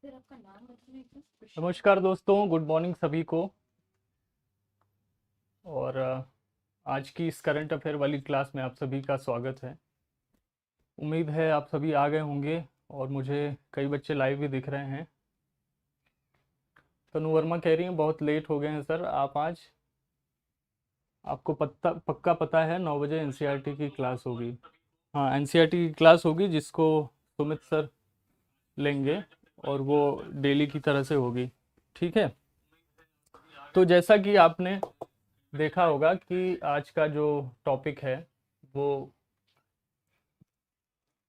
नमस्कार दोस्तों, good morning सभी को। और आज की इस करंट अफेयर वाली क्लास में आप सभी का स्वागत है। उम्मीद है आप सभी आ गए होंगे और मुझे कई बच्चे लाइव भी दिख रहे हैं। तनु वर्मा कह रही हैं बहुत लेट हो गए हैं सर आप आज। आपको पक्का पता है 9 बजे एनसीईआरटी की क्लास होगी। हाँ, एनसीईआरटी की क्लास होगी जिसको सुमित सर लेंगे और वो डेली की तरह से होगी। ठीक है, तो जैसा कि आपने देखा होगा कि आज का जो टॉपिक है वो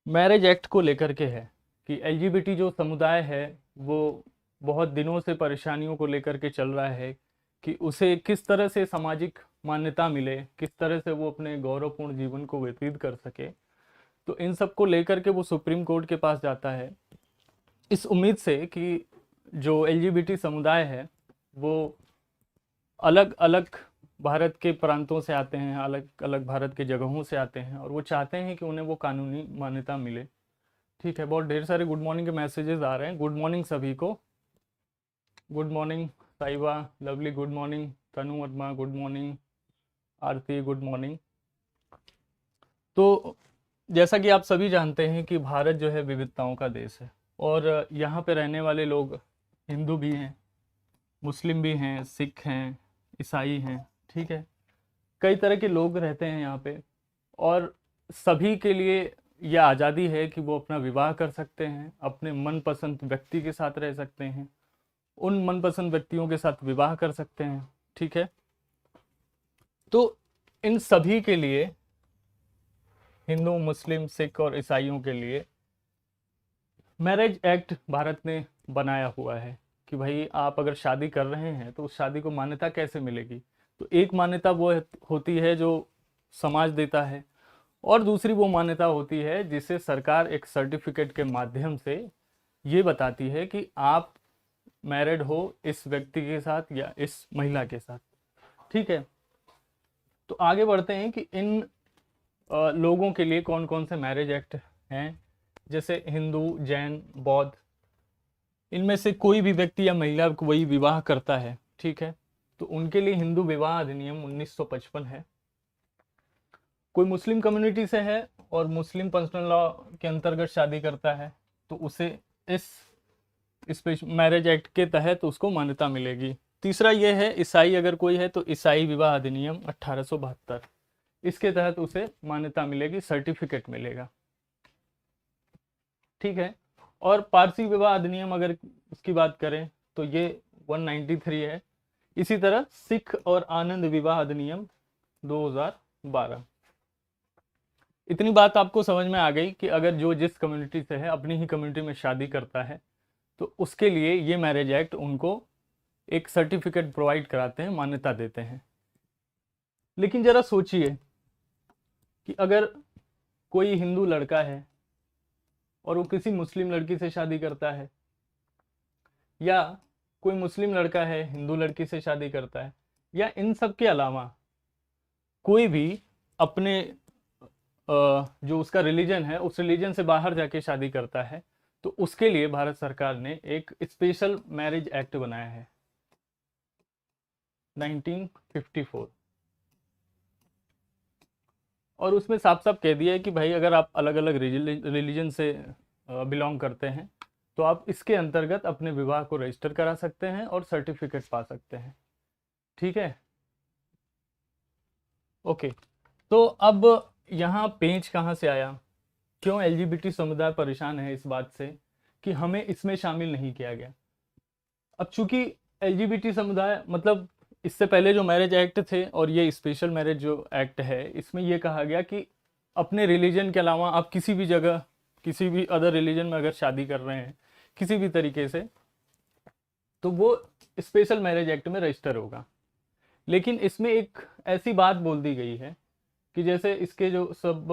मैरिज एक्ट को लेकर के है कि एलजीबीटी जो समुदाय है वो बहुत दिनों से परेशानियों को लेकर के चल रहा है कि उसे किस तरह से सामाजिक मान्यता मिले, किस तरह से वो अपने गौरवपूर्ण जीवन को व्यतीत कर सके। तो इन सब को लेकर के वो सुप्रीम कोर्ट के पास जाता है इस उम्मीद से कि जो एलजीबीटी समुदाय है वो अलग अलग भारत के प्रांतों से आते हैं, अलग अलग भारत के जगहों से आते हैं और वो चाहते हैं कि उन्हें वो कानूनी मान्यता मिले। ठीक है, बहुत ढेर सारे गुड मॉर्निंग के मैसेजेस आ रहे हैं। गुड मॉर्निंग सभी को। Good morning Saiba, lovely good morning, Tanu Verma good morning, Aarti good morning. तो जैसा कि आप सभी जानते हैं कि भारत जो है विविधताओं का देश है और यहाँ पे रहने वाले लोग हिंदू भी हैं, मुस्लिम भी हैं, सिख हैं, ईसाई हैं। ठीक है, कई तरह के लोग रहते हैं यहाँ पे और सभी के लिए यह आज़ादी है कि वो अपना विवाह कर सकते हैं, अपने मनपसंद व्यक्ति के साथ रह सकते हैं, उन मनपसंद व्यक्तियों के साथ विवाह कर सकते हैं। ठीक है, तो इन सभी के लिए, हिंदू, मुस्लिम, सिख और ईसाइयों के लिए मैरिज एक्ट भारत ने बनाया हुआ है कि भाई आप अगर शादी कर रहे हैं तो उस शादी को मान्यता कैसे मिलेगी। तो एक मान्यता वो होती है जो समाज देता है और दूसरी वो मान्यता होती है जिसे सरकार एक सर्टिफिकेट के माध्यम से ये बताती है कि आप मैरिड हो इस व्यक्ति के साथ या इस महिला के साथ। ठीक है, तो आगे बढ़ते हैं कि इन लोगों के लिए कौन कौन से मैरिज एक्ट हैं। जैसे हिंदू, जैन, बौद्ध, इनमें से कोई भी व्यक्ति या महिला वही विवाह करता है, ठीक है, तो उनके लिए हिंदू विवाह अधिनियम 1955 है। कोई मुस्लिम कम्युनिटी से है और मुस्लिम पर्सनल लॉ के अंतर्गत शादी करता है तो उसे इस मैरिज एक्ट के तहत उसको मान्यता मिलेगी। तीसरा यह है, ईसाई अगर कोई है तो ईसाई विवाह अधिनियम 1872, इसके तहत उसे मान्यता मिलेगी, सर्टिफिकेट मिलेगा। ठीक है, और पारसी विवाह अधिनियम अगर उसकी बात करें तो ये 193 है। इसी तरह सिख और आनंद विवाह अधिनियम 2012। इतनी बात आपको समझ में आ गई कि अगर जो जिस कम्युनिटी से है अपनी ही कम्युनिटी में शादी करता है तो उसके लिए ये मैरिज एक्ट उनको एक सर्टिफिकेट प्रोवाइड कराते हैं, मान्यता देते हैं। लेकिन जरा सोचिए कि अगर कोई हिंदू लड़का है और वो किसी मुस्लिम लड़की से शादी करता है, या कोई मुस्लिम लड़का है हिंदू लड़की से शादी करता है, या इन सब के अलावा कोई भी अपने जो उसका रिलीजन है उस रिलीजन से बाहर जाके शादी करता है, तो उसके लिए भारत सरकार ने एक स्पेशल मैरिज एक्ट बनाया है 1954। और उसमें साफ साफ कह दिया है कि भाई अगर आप अलग अलग रिलीजन से बिलोंग करते हैं तो आप इसके अंतर्गत अपने विवाह को रजिस्टर करा सकते हैं और सर्टिफिकेट पा सकते हैं। ठीक है, ओके। तो अब यहाँ पेंच कहाँ से आया, क्यों एलजीबीटी समुदाय परेशान है इस बात से कि हमें इसमें शामिल नहीं किया गया। अब चूंकि एलजीबीटी समुदाय, मतलब इससे पहले जो मैरिज एक्ट थे और ये स्पेशल मैरिज जो एक्ट है, इसमें ये कहा गया कि अपने रिलीजन के अलावा आप किसी भी जगह, किसी भी अदर रिलीजन में अगर शादी कर रहे हैं किसी भी तरीके से, तो वो स्पेशल मैरिज एक्ट में रजिस्टर होगा। लेकिन इसमें एक ऐसी बात बोल दी गई है कि जैसे इसके जो सब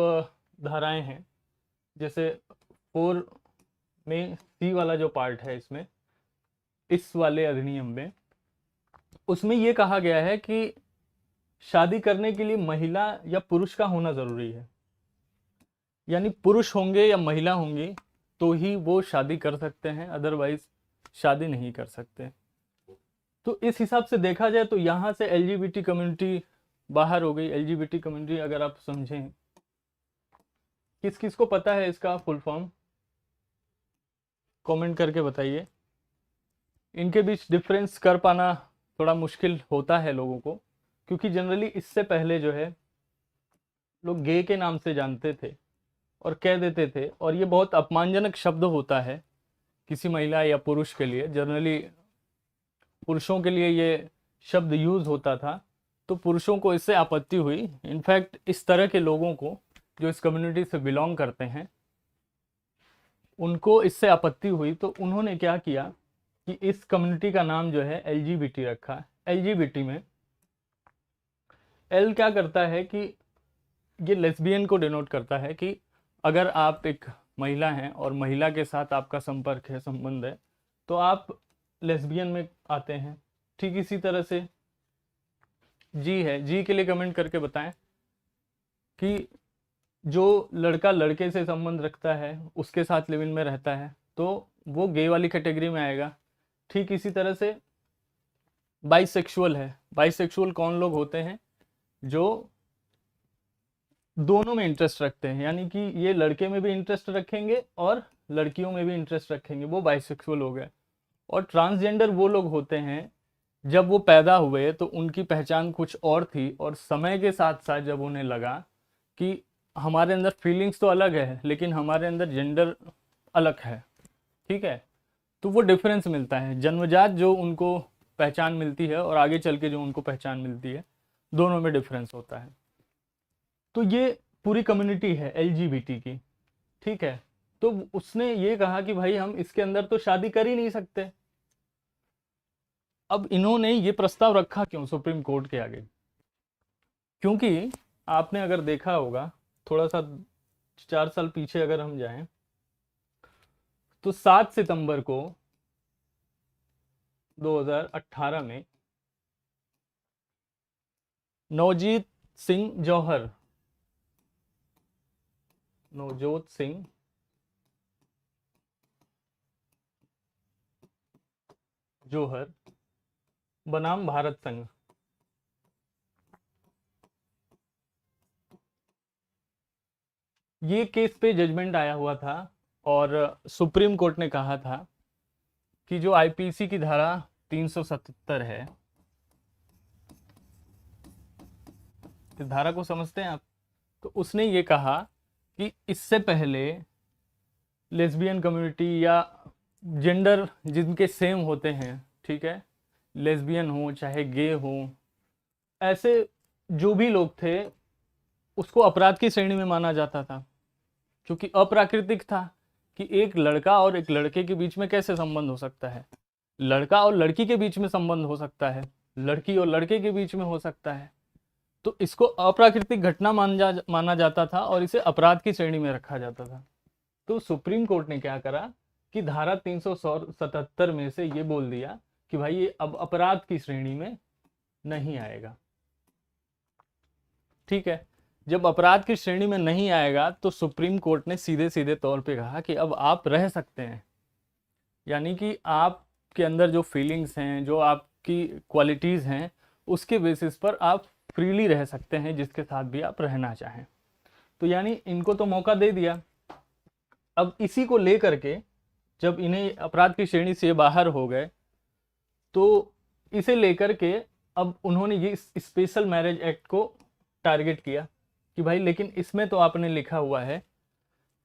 धाराएं हैं, जैसे 4 में सी वाला जो पार्ट है इसमें, इस वाले अधिनियम में, उसमें ये कहा गया है कि शादी करने के लिए महिला या पुरुष का होना जरूरी है। यानी पुरुष होंगे या महिला होंगी तो ही वो शादी कर सकते हैं, अदरवाइज शादी नहीं कर सकते। तो इस हिसाब से देखा जाए तो यहाँ से एलजीबीटी कम्युनिटी बाहर हो गई। एलजीबीटी कम्युनिटी अगर आप समझें, किस किस को पता है इसका फुल फॉर्म, कमेंट करके बताइए। इनके बीच डिफरेंस कर पाना थोड़ा मुश्किल होता है लोगों को, क्योंकि जनरली इससे पहले जो है लोग गे के नाम से जानते थे और कह देते थे, और ये बहुत अपमानजनक शब्द होता है किसी महिला या पुरुष के लिए। जनरली पुरुषों के लिए ये शब्द यूज होता था, तो पुरुषों को इससे आपत्ति हुई। इनफैक्ट इस तरह के लोगों को जो इस कम्युनिटी से बिलोंग करते हैं उनको इससे आपत्ति हुई, तो उन्होंने क्या किया कि इस कम्युनिटी का नाम जो है एलजीबीटी रखा। एलजीबीटी में एल क्या करता है कि ये लेस्बियन को डिनोट करता है कि अगर आप एक महिला हैं और महिला के साथ आपका संपर्क है, संबंध है, तो आप लेस्बियन में आते हैं। ठीक इसी तरह से जी है, जी के लिए कमेंट करके बताएं कि जो लड़का लड़के से संबंध रखता है, उसके साथ लिव इन में रहता है, तो वो गे वाली कैटेगरी में आएगा। ठीक इसी तरह से बाइसेक्सुअल है। बाइसेक्सुअल कौन लोग होते हैं? जो दोनों में इंटरेस्ट रखते हैं, यानी कि ये लड़के में भी इंटरेस्ट रखेंगे और लड़कियों में भी इंटरेस्ट रखेंगे, वो बाइसेक्सुअल हो गए। और ट्रांसजेंडर वो लोग होते हैं जब वो पैदा हुए तो उनकी पहचान कुछ और थी, और समय के साथ साथ जब उन्हें लगा कि हमारे अंदर फीलिंग्स तो अलग है लेकिन हमारे अंदर जेंडर अलग है, ठीक है, तो वो डिफरेंस मिलता है। जन्मजात जो उनको पहचान मिलती है और आगे चल के जो उनको पहचान मिलती है, दोनों में डिफरेंस होता है। तो ये पूरी कम्युनिटी है एलजीबीटी की, ठीक है। तो उसने ये कहा कि भाई हम इसके अंदर तो शादी कर ही नहीं सकते। अब इन्होंने ये प्रस्ताव रखा क्यों सुप्रीम कोर्ट के आगे? क्योंकि आपने अगर देखा होगा, थोड़ा सा 4 साल पीछे अगर हम जाएं, तो 7 सितंबर को 2018 में नवजोत सिंह जौहर बनाम भारत संघ, ये केस पे जजमेंट आया हुआ था, और सुप्रीम कोर्ट ने कहा था कि जो आईपीसी की धारा 377 है, इस धारा को समझते हैं आप? तो उसने ये कहा कि इससे पहले लेस्बियन कम्युनिटी या जेंडर जिनके सेम होते हैं, ठीक है, लेस्बियन हो चाहे गे हो, ऐसे जो भी लोग थे उसको अपराध की श्रेणी में माना जाता था, क्योंकि अप्राकृतिक था कि एक लड़का और एक लड़के के बीच में कैसे संबंध हो सकता है, लड़का और लड़की के बीच में संबंध हो सकता है, लड़की और लड़के के बीच में हो सकता है। तो इसको अप्राकृतिक घटना माना जाता था और इसे अपराध की श्रेणी में रखा जाता था। तो सुप्रीम कोर्ट ने क्या करा कि धारा 377 में से ये बोल दिया कि भाई ये अब अपराध की श्रेणी में नहीं आएगा, ठीक है। जब अपराध की श्रेणी में नहीं आएगा तो सुप्रीम कोर्ट ने सीधे सीधे तौर पे कहा कि अब आप रह सकते हैं, यानी कि आपके अंदर जो फीलिंग्स हैं, जो आपकी क्वालिटीज़ हैं, उसके बेसिस पर आप फ्रीली रह सकते हैं जिसके साथ भी आप रहना चाहें। तो यानी इनको तो मौका दे दिया। अब इसी को लेकर के जब इन्हें अपराध की श्रेणी से बाहर हो गए, तो इसे लेकर के अब उन्होंने ये स्पेशल मैरिज एक्ट को टारगेट किया कि भाई लेकिन इसमें तो आपने लिखा हुआ है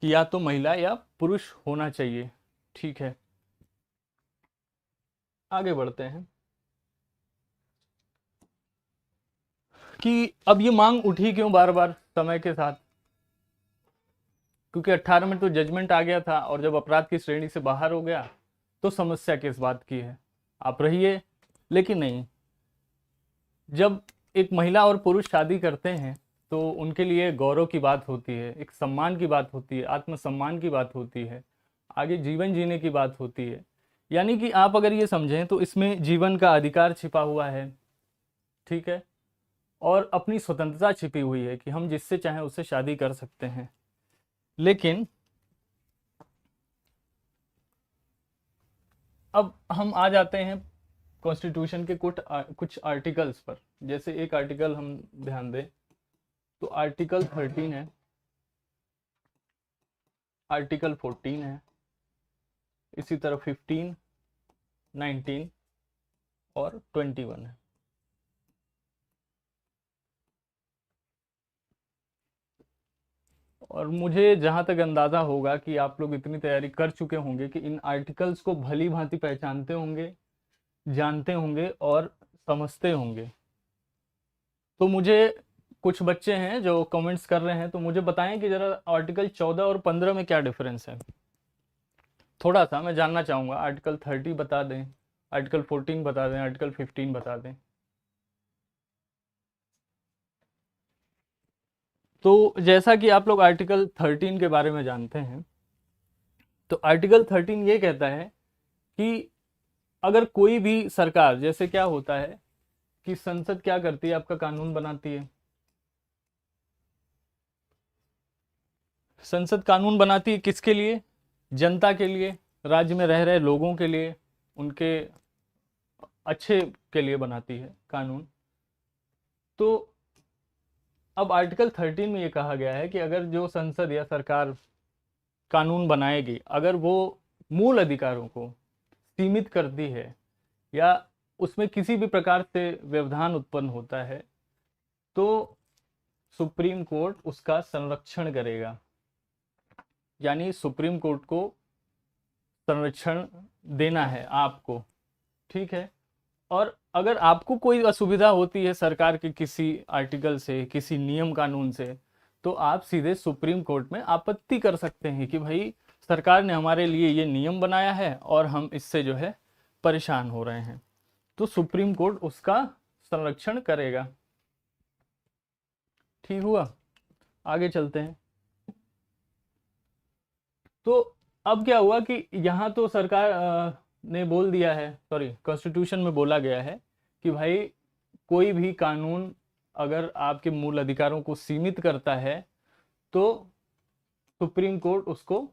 कि या तो महिला या पुरुष होना चाहिए, ठीक है। आगे बढ़ते हैं कि अब ये मांग उठी क्यों बार बार समय के साथ, क्योंकि 18 में तो जजमेंट आ गया था, और जब अपराध की श्रेणी से बाहर हो गया तो समस्या किस बात की है, आप रहिए। लेकिन नहीं, जब एक महिला और पुरुष शादी करते हैं तो उनके लिए गौरव की बात होती है, एक सम्मान की बात होती है, आत्मसम्मान की बात होती है, आगे जीवन जीने की बात होती है। यानी कि आप अगर ये समझें तो इसमें जीवन का अधिकार छिपा हुआ है, ठीक है, और अपनी स्वतंत्रता छिपी हुई है कि हम जिससे चाहें उससे शादी कर सकते हैं। लेकिन अब हम आ जाते हैं कॉन्स्टिट्यूशन के कुछ आर्टिकल्स पर। जैसे एक आर्टिकल हम ध्यान दें तो आर्टिकल 13 है, आर्टिकल 14 है, इसी तरह 15, 19 और 21 है। और मुझे जहाँ तक अंदाज़ा होगा कि आप लोग इतनी तैयारी कर चुके होंगे कि इन आर्टिकल्स को भली भांति पहचानते होंगे, जानते होंगे और समझते होंगे। तो मुझे कुछ बच्चे हैं जो कमेंट्स कर रहे हैं, तो मुझे बताएं कि ज़रा आर्टिकल 14 और 15 में क्या डिफरेंस है। थोड़ा सा मैं जानना चाहूँगा। आर्टिकल 30 बता दें, आर्टिकल 14 बता दें, आर्टिकल 15 बता दें। तो जैसा कि आप लोग आर्टिकल 13 के बारे में जानते हैं, तो आर्टिकल 13 ये कहता है कि अगर कोई भी सरकार, जैसे क्या होता है कि संसद क्या करती है, आपका कानून बनाती है। संसद कानून बनाती है किसके लिए? जनता के लिए, राज्य में रह रहे लोगों के लिए, उनके अच्छे के लिए बनाती है कानून। तो अब आर्टिकल 13 में ये कहा गया है कि अगर जो संसद या सरकार कानून बनाएगी, अगर वो मूल अधिकारों को सीमित करती है या उसमें किसी भी प्रकार से व्यवधान उत्पन्न होता है, तो सुप्रीम कोर्ट उसका संरक्षण करेगा। यानी सुप्रीम कोर्ट को संरक्षण देना है आपको, ठीक है। और अगर आपको कोई असुविधा होती है सरकार के किसी आर्टिकल से, किसी नियम कानून से, तो आप सीधे सुप्रीम कोर्ट में आपत्ति कर सकते हैं कि भाई सरकार ने हमारे लिए ये नियम बनाया है और हम इससे जो है परेशान हो रहे हैं। तो सुप्रीम कोर्ट उसका संरक्षण करेगा। ठीक हुआ, आगे चलते हैं। तो अब क्या हुआ कि यहाँ तो सरकार ने बोल दिया है, सॉरी कॉन्स्टिट्यूशन में बोला गया है कि भाई कोई भी कानून अगर आपके मूल अधिकारों को सीमित करता है तो सुप्रीम कोर्ट उसको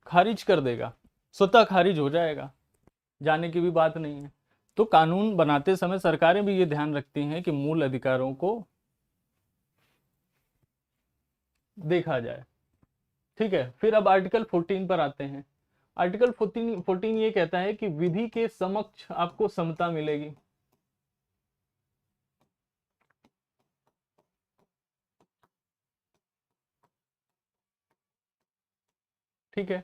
खारिज कर देगा, स्वतः खारिज हो जाएगा, जाने की भी बात नहीं है। तो कानून बनाते समय सरकारें भी ये ध्यान रखती हैं कि मूल अधिकारों को देखा जाए, ठीक है। फिर अब आर्टिकल 14 पर आते हैं। आर्टिकल 14 ये कहता है कि विधि के समक्ष आपको समता मिलेगी। ठीक है,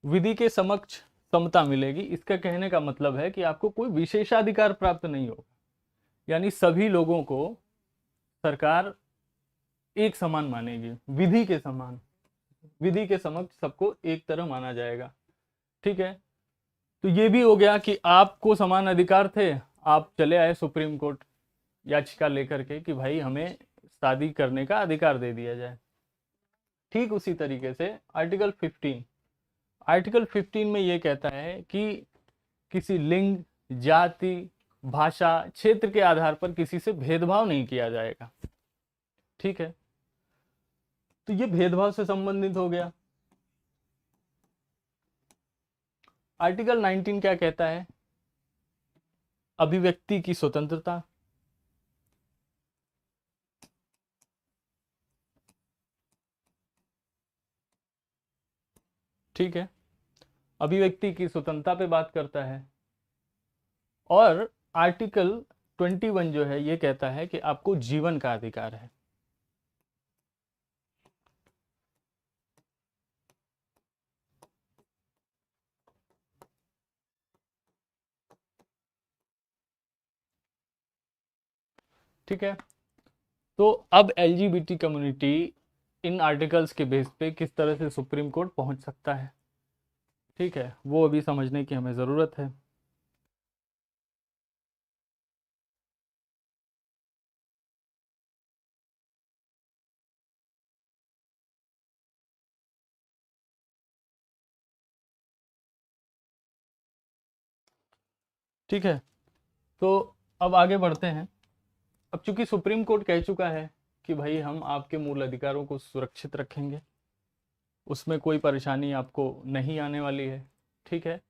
विधि के समक्ष समता मिलेगी, इसका कहने का मतलब है कि आपको कोई विशेषाधिकार प्राप्त नहीं होगा। यानी सभी लोगों को सरकार एक समान मानेगी, विधि के समान, विधि के समक्ष सबको एक तरह माना जाएगा, ठीक है। तो ये भी हो गया कि आपको समान अधिकार थे, आप चले आए सुप्रीम कोर्ट याचिका लेकर के कि भाई हमें शादी करने का अधिकार दे दिया जाए। ठीक उसी तरीके से आर्टिकल 15, आर्टिकल 15 में ये कहता है कि किसी लिंग, जाति, भाषा, क्षेत्र के आधार पर किसी से भेदभाव नहीं किया जाएगा, ठीक है। तो ये भेदभाव से संबंधित हो गया। आर्टिकल 19 क्या कहता है? अभिव्यक्ति की स्वतंत्रता, ठीक है, अभिव्यक्ति की स्वतंत्रता पे बात करता है। और आर्टिकल 21 जो है ये कहता है कि आपको जीवन का अधिकार है। ठीक है, तो अब एलजीबीटी कम्युनिटी इन आर्टिकल्स के बेस पे किस तरह से सुप्रीम कोर्ट पहुंच सकता है, ठीक है, वो अभी समझने की हमें ज़रूरत है। ठीक है, तो अब आगे बढ़ते हैं। अब चूंकि सुप्रीम कोर्ट कह चुका है कि भाई हम आपके मूल अधिकारों को सुरक्षित रखेंगे, उसमें कोई परेशानी आपको नहीं आने वाली है, ठीक है।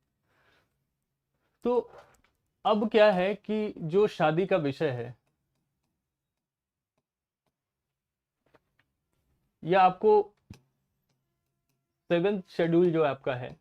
तो अब क्या है कि जो शादी का विषय है, या आपको सेवेंथ शेड्यूल जो आपका है,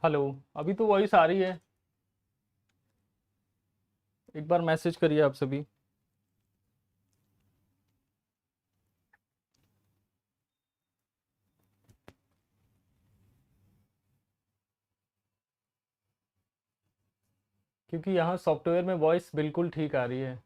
हेलो, अभी तो वॉइस आ रही है। एक बार मैसेज करिए आप सभी। क्योंकि यहाँ सॉफ्टवेयर में वॉइस बिल्कुल ठीक आ रही है।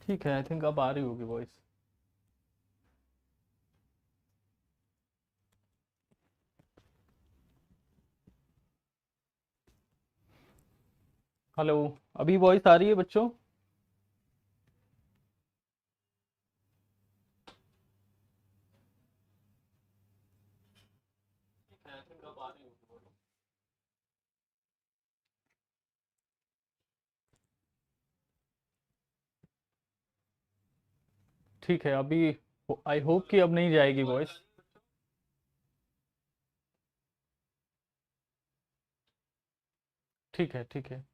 ठीक है, आई थिंक अब आ रही होगी वॉइस। हेलो, अभी वॉइस आ रही है बच्चों? ठीक है, आई थिंक अब आ रही होगी voice। ठीक है, अभी आई होप कि अब नहीं जाएगी वॉइस। ठीक है, ठीक है।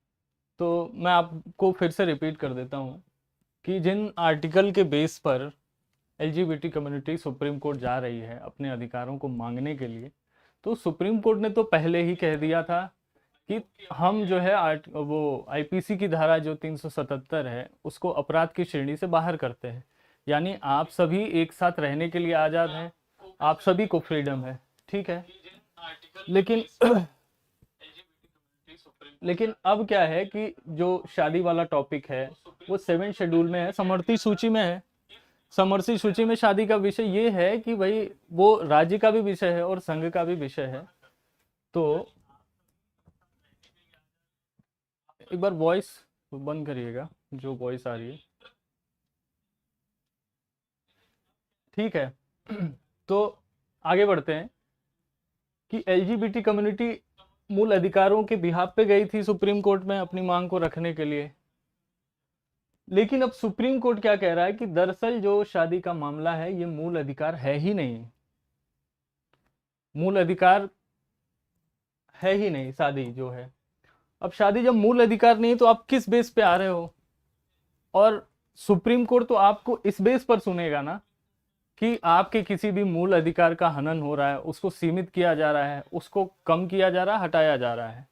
तो मैं आपको फिर से रिपीट कर देता हूँ कि जिन आर्टिकल के बेस पर एलजीबीटी कम्युनिटी सुप्रीम कोर्ट जा रही है अपने अधिकारों को मांगने के लिए, तो सुप्रीम कोर्ट ने तो पहले ही कह दिया था कि हम जो है वो आईपीसी की धारा जो 377 है उसको अपराध की श्रेणी से बाहर करते हैं। यानी आप सभी एक साथ रहने के लिए आज़ाद हैं, आप सभी को फ्रीडम है, ठीक है। लेकिन लेकिन अब क्या है कि जो शादी वाला टॉपिक है वो 7 शेड्यूल में है, समवर्ती सूची में है। समवर्ती सूची में शादी का विषय ये है कि भाई वो राज्य का भी विषय है और संघ का भी विषय है। तो एक बार वॉइस बंद करिएगा, जो वॉइस आ रही है। ठीक है। तो आगे बढ़ते हैं कि एलजीबीटी कम्युनिटी मूल अधिकारों के बिहाफ पे गई थी सुप्रीम कोर्ट में अपनी मांग को रखने के लिए। लेकिन अब सुप्रीम कोर्ट क्या कह रहा है कि दरअसल जो शादी का मामला है ये मूल अधिकार है ही नहीं, मूल अधिकार है ही नहीं शादी जो है। अब शादी जब मूल अधिकार नहीं है तो आप किस बेस पे आ रहे हो? और सुप्रीम कोर्ट तो आपको इस बेस पर सुनेगा ना कि आपके किसी भी मूल अधिकार का हनन हो रहा है, उसको सीमित किया जा रहा है, उसको कम किया जा रहा है, हटाया जा रहा है।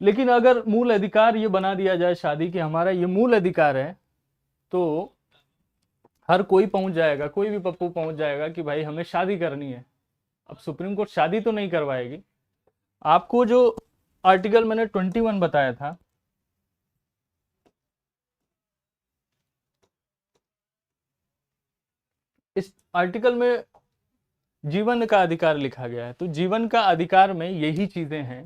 लेकिन अगर मूल अधिकार ये बना दिया जाए शादी कि हमारा ये मूल अधिकार है, तो हर कोई पहुंच जाएगा, कोई भी पप्पू पहुंच जाएगा कि भाई हमें शादी करनी है। अब सुप्रीम कोर्ट शादी तो नहीं करवाएगी। आपको जो आर्टिकल मैंने 21 बताया था, इस आर्टिकल में जीवन का अधिकार लिखा गया है। तो जीवन का अधिकार में यही चीजें हैं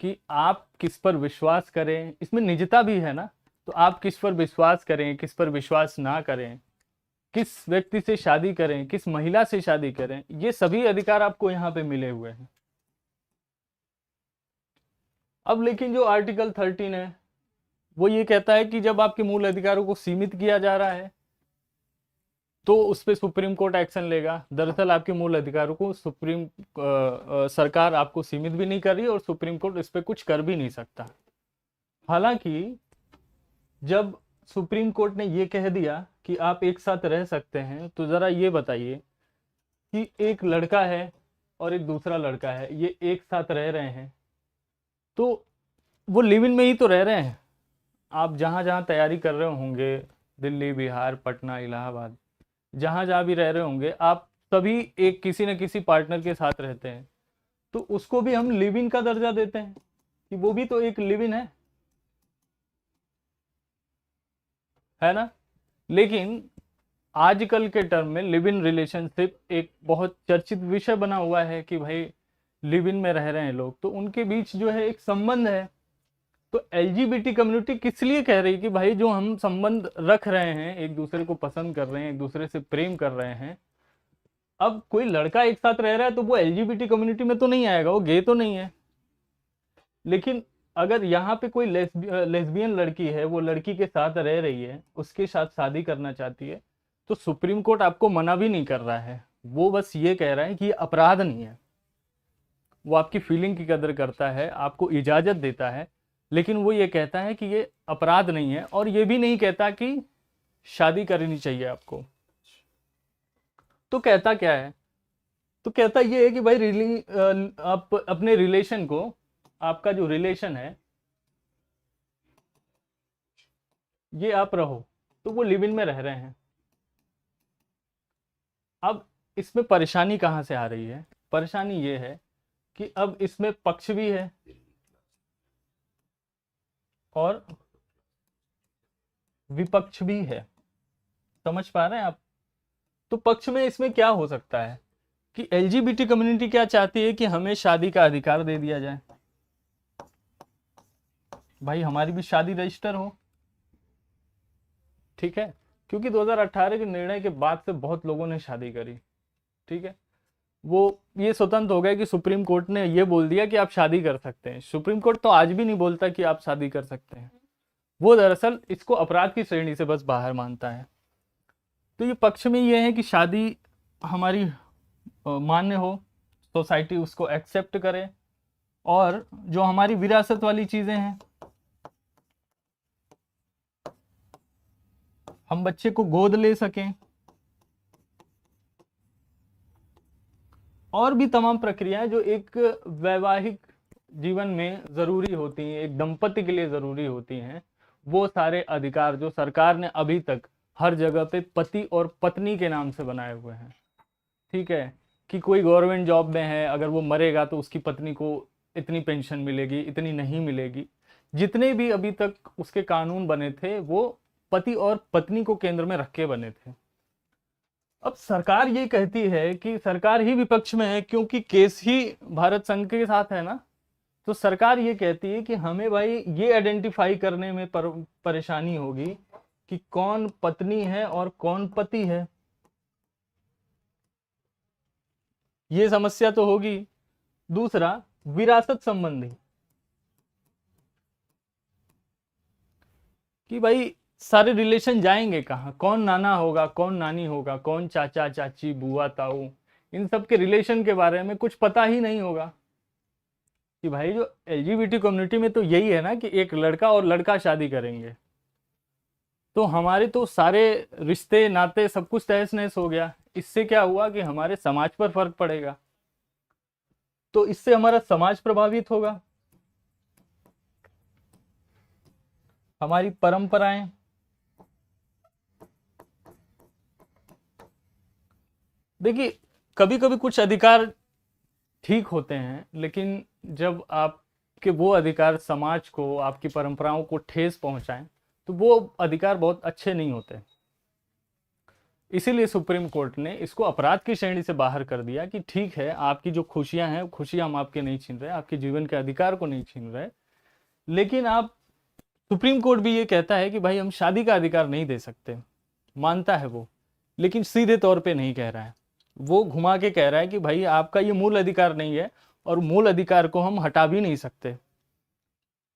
कि आप किस पर विश्वास करें, इसमें निजता भी है ना। तो आप किस पर विश्वास करें, किस पर विश्वास ना करें, किस व्यक्ति से शादी करें, किस महिला से शादी करें, ये सभी अधिकार आपको यहाँ पे मिले हुए हैं। अब लेकिन जो आर्टिकल 13 है वो ये कहता है कि जब आपके मूल अधिकारों को सीमित किया जा रहा है तो उस पर सुप्रीम कोर्ट एक्शन लेगा। दरअसल आपके मूल अधिकारों को सरकार आपको सीमित भी नहीं कर रही और सुप्रीम कोर्ट इस पर कुछ कर भी नहीं सकता। हालांकि जब सुप्रीम कोर्ट ने ये कह दिया कि आप एक साथ रह सकते हैं, तो जरा ये बताइए कि एक लड़का है और एक दूसरा लड़का है, ये एक साथ रह रहे हैं, तो वो लिव इन में ही तो रह रहे हैं। आप जहां जहां तैयारी कर रहे होंगे, दिल्ली, बिहार, पटना, इलाहाबाद, जहां जहां भी रह रहे होंगे, आप सभी एक किसी न किसी पार्टनर के साथ रहते हैं। तो उसको भी हम लिव इन का दर्जा देते हैं कि वो भी तो एक लिव इन है ना। लेकिन आजकल के टर्म में लिव इन रिलेशनशिप एक बहुत चर्चित विषय बना हुआ है कि भाई लिव इन में रह रहे हैं लोग, तो उनके बीच जो है एक संबंध है। तो एलजीबीटी कम्युनिटी किस लिए कह रही है कि भाई जो हम संबंध रख रहे हैं, एक दूसरे को पसंद कर रहे हैं, एक दूसरे से प्रेम कर रहे हैं, अब कोई लड़का एक साथ रह रहा है तो वो एलजीबीटी कम्युनिटी में तो नहीं आएगा, वो गे तो नहीं है। लेकिन अगर यहाँ पे कोई लेस्बियन लड़की है, वो लड़की के साथ रह रही है, उसके साथ शादी करना चाहती है, तो सुप्रीम कोर्ट आपको मना भी नहीं कर रहा है। वो बस ये कह रहा है कि ये अपराध नहीं है। वो आपकी फीलिंग की कदर करता है, आपको इजाजत देता है, लेकिन वो ये कहता है कि ये अपराध नहीं है। और ये भी नहीं कहता कि शादी करनी चाहिए आपको। तो कहता क्या है? तो कहता ये है कि भाई आप अपने रिलेशन को, आपका जो रिलेशन है ये आप रहो, तो वो लिव इन में रह रहे हैं। अब इसमें परेशानी कहां से आ रही है? परेशानी ये है कि अब इसमें पक्ष भी है और विपक्ष भी है। समझ पा रहे हैं आप? तो पक्ष में इसमें क्या हो सकता है कि एलजीबीटी कम्युनिटी क्या चाहती है कि हमें शादी का अधिकार दे दिया जाए। भाई हमारी भी शादी रजिस्टर हो, ठीक है, क्योंकि 2018 के निर्णय के बाद से बहुत लोगों ने शादी करी, ठीक है। वो ये स्वतंत्र हो गए कि सुप्रीम कोर्ट ने ये बोल दिया कि आप शादी कर सकते हैं। सुप्रीम कोर्ट तो आज भी नहीं बोलता कि आप शादी कर सकते हैं, वो दरअसल इसको अपराध की श्रेणी से बस बाहर मानता है। तो ये पक्ष में ये है कि शादी हमारी मान्य हो, सोसाइटी उसको एक्सेप्ट करे, और जो हमारी विरासत वाली चीजें हैं, हम बच्चे को गोद ले सकें, और भी तमाम प्रक्रियाएं जो एक वैवाहिक जीवन में जरूरी होती हैं, एक दंपति के लिए जरूरी होती हैं, वो सारे अधिकार जो सरकार ने अभी तक हर जगह पे पति और पत्नी के नाम से बनाए हुए हैं, ठीक है, कि कोई गवर्नमेंट जॉब में है, अगर वो मरेगा तो उसकी पत्नी को इतनी पेंशन मिलेगी, इतनी नहीं मिलेगी। जितने भी अभी तक उसके कानून बने थे वो पति और पत्नी को केंद्र में रख के बने थे। अब सरकार ये कहती है कि सरकार ही विपक्ष में है, क्योंकि केस ही भारत संघ के साथ है ना, तो सरकार ये कहती है कि हमें भाई ये आइडेंटिफाई करने में परेशानी होगी कि कौन पत्नी है और कौन पति है। ये समस्या तो होगी। दूसरा, विरासत संबंधी, कि भाई सारे रिलेशन जाएंगे कहाँ, कौन नाना होगा, कौन नानी होगा, कौन चाचा चाची बुआ ताऊ, इन सब के रिलेशन के बारे में कुछ पता ही नहीं होगा। कि भाई जो एलजीबीटी कम्युनिटी में तो यही है ना कि एक लड़का और लड़का शादी करेंगे, तो हमारे तो सारे रिश्ते नाते सब कुछ तहस नहस हो गया। इससे क्या हुआ कि हमारे समाज पर फर्क पड़ेगा, तो इससे हमारा समाज प्रभावित होगा, हमारी परंपराएं। देखिए, कभी कभी कुछ अधिकार ठीक होते हैं, लेकिन जब आपके वो अधिकार समाज को, आपकी परंपराओं को ठेस पहुंचाएं, तो वो अधिकार बहुत अच्छे नहीं होते। इसीलिए सुप्रीम कोर्ट ने इसको अपराध की श्रेणी से बाहर कर दिया कि ठीक है, आपकी जो खुशियां हैं, खुशियां हम आपके नहीं छीन रहे, आपके जीवन के अधिकार को नहीं छीन रहे, लेकिन आप, सुप्रीम कोर्ट भी ये कहता है कि भाई हम शादी का अधिकार नहीं दे सकते, मानता है वो, लेकिन सीधे तौर पे नहीं कह रहा है, वो घुमा के कह रहा है कि भाई आपका ये मूल अधिकार नहीं है, और मूल अधिकार को हम हटा भी नहीं सकते,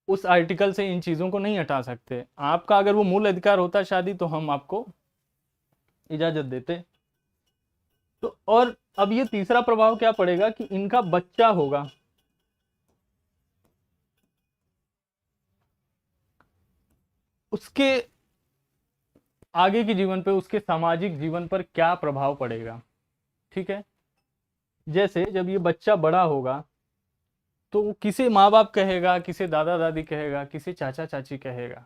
उस आर्टिकल से इन चीज़ों को नहीं हटा सकते। आपका अगर वो मूल अधिकार होता शादी, तो हम आपको इजाज़त देते। तो और अब ये तीसरा प्रभाव क्या पड़ेगा कि इनका बच्चा होगा, उसके आगे के जीवन पे, उसके सामाजिक जीवन पर क्या प्रभाव पड़ेगा, ठीक है। जैसे जब ये बच्चा बड़ा होगा तो वो किसे माँ बाप कहेगा, किसे दादा दादी कहेगा, किसे चाचा चाची कहेगा,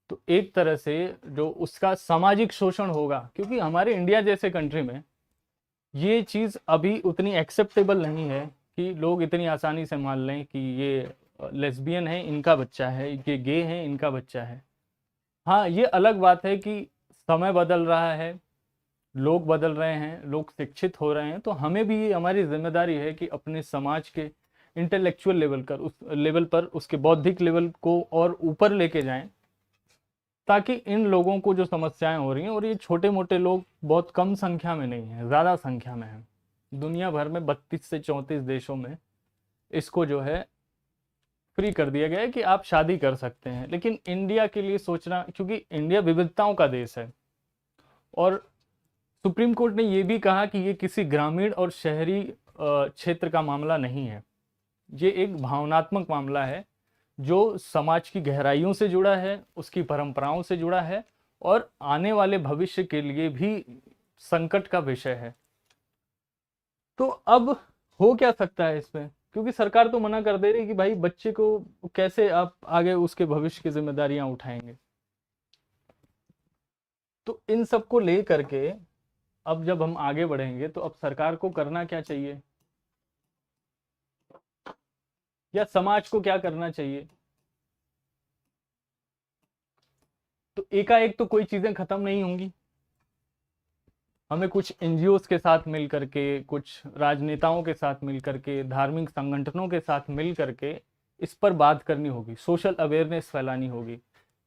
तो एक तरह से जो उसका सामाजिक शोषण होगा, क्योंकि हमारे इंडिया जैसे कंट्री में ये चीज़ अभी उतनी एक्सेप्टेबल नहीं है कि लोग इतनी आसानी से मान लें कि ये लेस्बियन है इनका बच्चा है, ये गे है इनका बच्चा है। हाँ, ये अलग बात है कि समय बदल रहा है, लोग बदल रहे हैं, लोग शिक्षित हो रहे हैं, तो हमें भी ये हमारी जिम्मेदारी है कि अपने समाज के इंटेलेक्चुअल लेवल पर, उस लेवल पर, उसके बौद्धिक लेवल को और ऊपर लेके जाएं, ताकि इन लोगों को जो समस्याएं हो रही हैं, और ये छोटे मोटे लोग बहुत कम संख्या में नहीं हैं, ज़्यादा संख्या में हैं, दुनिया भर में 32 से 34 देशों में इसको जो है फ्री कर दिया गया है कि आप शादी कर सकते हैं। लेकिन इंडिया के लिए सोचना, क्योंकि इंडिया विविधताओं का देश है, और सुप्रीम कोर्ट ने ये भी कहा कि ये किसी ग्रामीण और शहरी क्षेत्र का मामला नहीं है, ये एक भावनात्मक मामला है जो समाज की गहराइयों से जुड़ा है, उसकी परंपराओं से जुड़ा है, और आने वाले भविष्य के लिए भी संकट का विषय है। तो अब हो क्या सकता है इसमें, क्योंकि सरकार तो मना कर दे रही कि भाई बच्चे को कैसे आप आगे उसके भविष्य की जिम्मेदारियां उठाएंगे। तो इन सब को ले करके अब जब हम आगे बढ़ेंगे, तो अब सरकार को करना क्या चाहिए, या समाज को क्या करना चाहिए। तो एकाएक तो कोई चीजें खत्म नहीं होंगी, हमें कुछ एनजीओज के साथ मिल करके, कुछ राजनेताओं के साथ मिल करके, धार्मिक संगठनों के साथ मिल करके इस पर बात करनी होगी, सोशल अवेयरनेस फैलानी होगी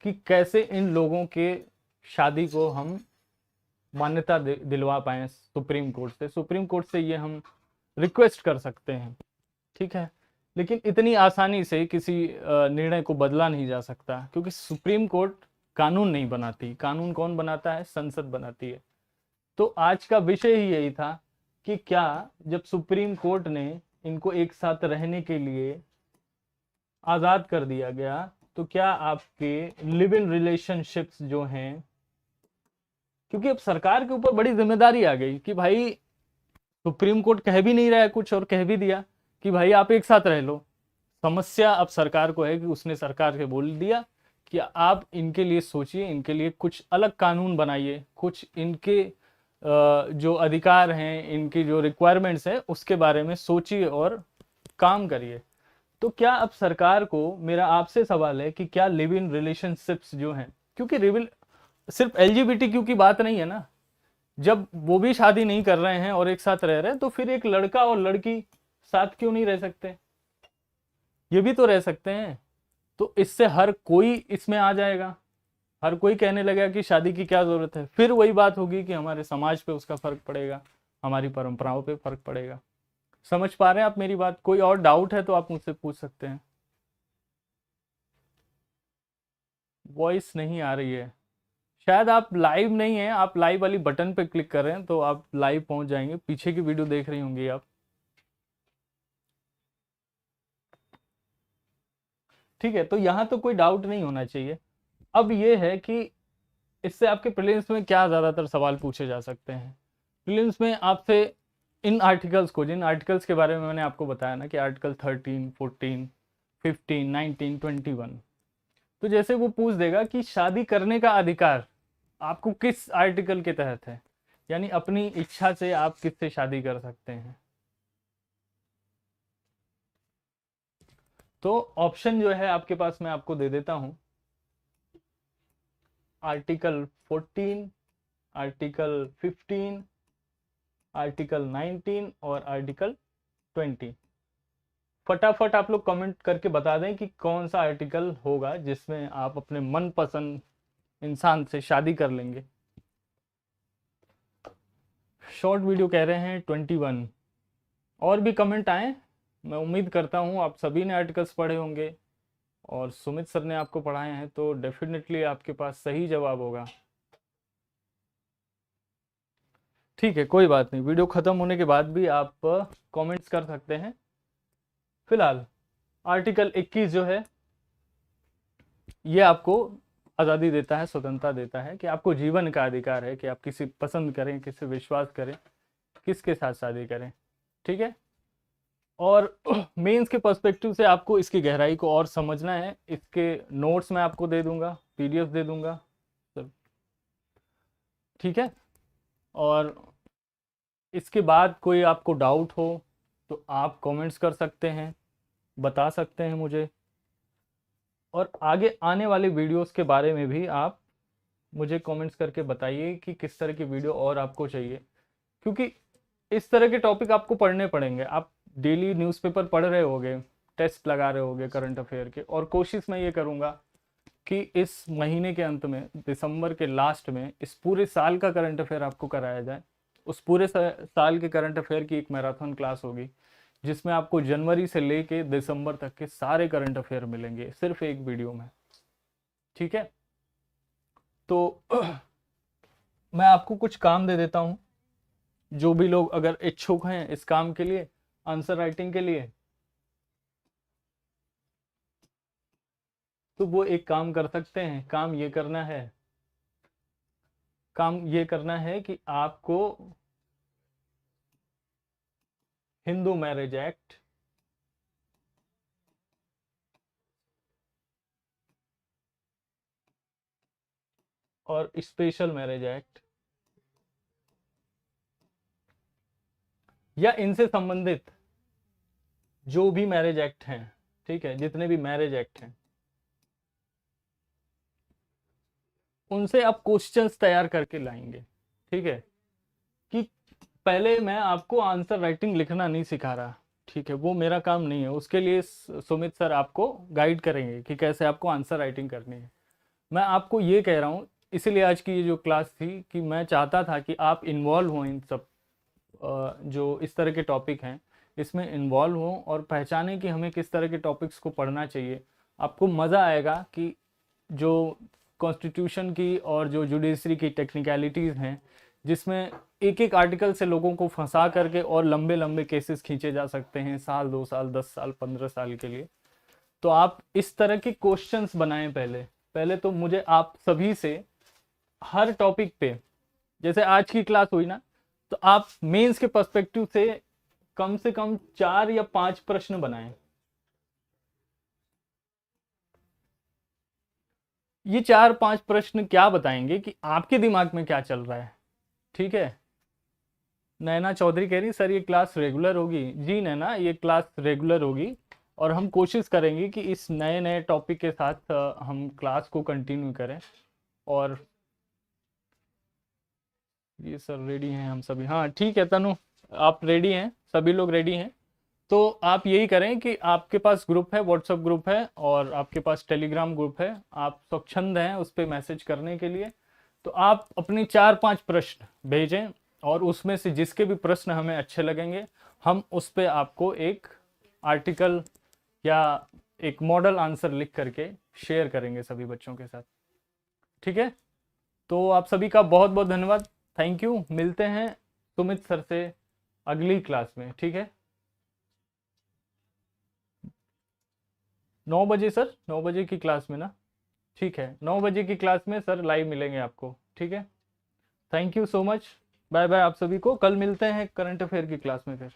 कि कैसे इन लोगों के शादी को हम मान्यता दिलवा पाएं सुप्रीम कोर्ट से। सुप्रीम कोर्ट से ये हम रिक्वेस्ट कर सकते हैं, ठीक है। लेकिन इतनी आसानी से किसी निर्णय को बदला नहीं जा सकता, क्योंकि सुप्रीम कोर्ट कानून नहीं बनाती। कानून कौन बनाता है? संसद बनाती है। तो आज का विषय ही यही था कि क्या जब सुप्रीम कोर्ट ने इनको एक साथ रहने के लिए आज़ाद कर दिया गया, तो क्या आपके लिव इन रिलेशनशिप्स जो हैं, क्योंकि अब सरकार के ऊपर बड़ी जिम्मेदारी आ गई कि भाई सुप्रीम कोर्ट कह भी नहीं रहा है कुछ और कह भी दिया कि भाई आप एक साथ रह लो। समस्या अब सरकार को है कि उसने सरकार से बोल दिया कि आप इनके लिए सोचिए, इनके लिए कुछ अलग कानून बनाइए, कुछ इनके जो अधिकार हैं, इनकी जो रिक्वायरमेंट्स हैं उसके बारे में सोचिए और काम करिए। तो क्या अब सरकार को, मेरा आपसे सवाल है कि क्या लिव इन रिलेशनशिप्स जो हैं, क्योंकि सिर्फ एलजीबीटीक्यू की बात नहीं है ना, जब वो भी शादी नहीं कर रहे हैं और एक साथ रह रहे हैं, तो फिर एक लड़का और लड़की साथ क्यों नहीं रह सकते? ये भी तो रह सकते हैं। तो इससे हर कोई इसमें आ जाएगा, हर कोई कहने लगेगा कि शादी की क्या जरूरत है। फिर वही बात होगी कि हमारे समाज पे उसका फर्क पड़ेगा, हमारी परंपराओं पे फर्क पड़ेगा। समझ पा रहे हैं आप मेरी बात? कोई और डाउट है तो आप मुझसे पूछ सकते हैं। वॉइस नहीं आ रही है, शायद आप लाइव नहीं है। आप लाइव वाली बटन पे क्लिक कर रहे हैं तो आप लाइव पहुंच जाएंगे। पीछे की वीडियो देख रही होंगी आप, ठीक है। तो यहाँ तो कोई डाउट नहीं होना चाहिए। अब ये है कि इससे आपके प्रीलिम्स में क्या ज़्यादातर सवाल पूछे जा सकते हैं। प्रीलिम्स में आपसे इन आर्टिकल्स को, जिन आर्टिकल्स के बारे में मैंने आपको बताया ना कि आर्टिकल 13, 14, 15, 19, 21, तो जैसे वो पूछ देगा कि शादी करने का अधिकार आपको किस आर्टिकल के तहत है, यानी अपनी इच्छा से आप किससे शादी कर सकते हैं। तो ऑप्शन जो है आपके पास मैं आपको दे देता हूं। आर्टिकल 14, आर्टिकल 15, आर्टिकल 19 और आर्टिकल 20। फटाफट आप लोग कमेंट करके बता दें कि कौन सा आर्टिकल होगा जिसमें आप अपने मनपसंद इंसान से शादी कर लेंगे। शॉर्ट वीडियो कह रहे हैं 21। और भी कमेंट आए, मैं उम्मीद करता हूँ आप सभी ने आर्टिकल्स पढ़े होंगे और सुमित सर ने आपको पढ़ाए हैं, तो डेफिनेटली आपके पास सही जवाब होगा। ठीक है, कोई बात नहीं, वीडियो ख़त्म होने के बाद भी आप कमेंट्स कर सकते हैं। फिलहाल आर्टिकल 21 जो है ये आपको आज़ादी देता है, स्वतंत्रता देता है कि आपको जीवन का अधिकार है कि आप किसी पसंद करें, किसी विश्वास करें, किसके साथ शादी करें, ठीक है। और मेंस के पर्सपेक्टिव से आपको इसकी गहराई को और समझना है, इसके नोट्स मैं आपको दे दूंगा, पीडीएफ दे दूंगा, ठीक है। और इसके बाद कोई आपको डाउट हो तो आप कमेंट्स कर सकते हैं, बता सकते हैं मुझे। और आगे आने वाले वीडियोस के बारे में भी आप मुझे कमेंट्स करके बताइए कि किस तरह की वीडियो और आपको चाहिए, क्योंकि इस तरह के टॉपिक आपको पढ़ने पड़ेंगे। आप डेली न्यूज़पेपर पढ़ रहे होगे, टेस्ट लगा रहे होगे करंट अफेयर के, और कोशिश मैं ये करूँगा कि इस महीने के अंत में, दिसंबर के लास्ट में, इस पूरे साल का करंट अफेयर आपको कराया जाए। उस पूरे साल के करंट अफेयर की एक मैराथन क्लास होगी जिसमें आपको जनवरी से लेके दिसंबर तक के सारे करंट अफेयर मिलेंगे सिर्फ एक वीडियो में, ठीक है। तो मैं आपको कुछ काम दे देता हूँ, जो भी लोग अगर इच्छुक हैं इस काम के लिए, आंसर राइटिंग के लिए, तो वो एक काम कर सकते हैं। काम ये करना है कि आपको हिंदू मैरिज एक्ट और स्पेशल मैरिज एक्ट या इनसे संबंधित जो भी मैरिज एक्ट हैं, ठीक है, जितने भी मैरिज एक्ट हैं, उनसे आप क्वेश्चंस तैयार करके लाएंगे, ठीक है। कि पहले मैं आपको आंसर राइटिंग लिखना नहीं सिखा रहा, ठीक है, वो मेरा काम नहीं है। उसके लिए सुमित सर आपको गाइड करेंगे कि कैसे आपको आंसर राइटिंग करनी है। मैं आपको ये कह रहा हूँ, इसीलिए आज की ये जो क्लास थी कि मैं चाहता था कि आप इन्वॉल्व हों इन सब जो इस तरह के टॉपिक हैं इसमें इन्वॉल्व हों और पहचानें कि हमें किस तरह के टॉपिक्स को पढ़ना चाहिए। आपको मज़ा आएगा कि जो कॉन्स्टिट्यूशन की और जो जुडिशरी की टेक्निकलिटीज़ हैं, जिसमें एक एक आर्टिकल से लोगों को फंसा करके और लंबे लंबे केसेस खींचे जा सकते हैं, साल 2 साल 10 साल 15 साल के लिए। तो आप इस तरह के क्वेश्चंस बनाएं। पहले पहले तो मुझे आप सभी से हर टॉपिक पे, जैसे आज की क्लास हुई ना, तो आप मेंस के पर्सपेक्टिव से कम 4 या 5 प्रश्न बनाएं। ये 4-5 प्रश्न क्या बताएंगे कि आपके दिमाग में क्या चल रहा है, ठीक है। नैना चौधरी कह रही सर ये क्लास रेगुलर होगी। जी नैना, ये क्लास रेगुलर होगी और हम कोशिश करेंगे कि इस नए नए टॉपिक के साथ हम क्लास को कंटिन्यू करें। और ये सर रेडी हैं हम सभी, हाँ ठीक है तनु, आप रेडी हैं, सभी लोग रेडी हैं। तो आप यही करें कि आपके पास ग्रुप है, व्हाट्सएप ग्रुप है और आपके पास टेलीग्राम ग्रुप है, आप स्वच्छंद हैं उस पर मैसेज करने के लिए। तो आप अपने 4-5 प्रश्न भेजें और उसमें से जिसके भी प्रश्न हमें अच्छे लगेंगे हम उस पर आपको एक आर्टिकल या एक मॉडल आंसर लिख करके शेयर करेंगे सभी बच्चों के साथ, ठीक है। तो आप सभी का बहुत बहुत धन्यवाद, थैंक यू। मिलते हैं सुमित सर से अगली क्लास में, ठीक है। 9 बजे सर, 9 बजे की क्लास में ना, ठीक है, 9 बजे की क्लास में सर लाइव मिलेंगे आपको, ठीक है। Thank you so much, bye bye आप सभी को। कल मिलते हैं करंट अफेयर की क्लास में फिर।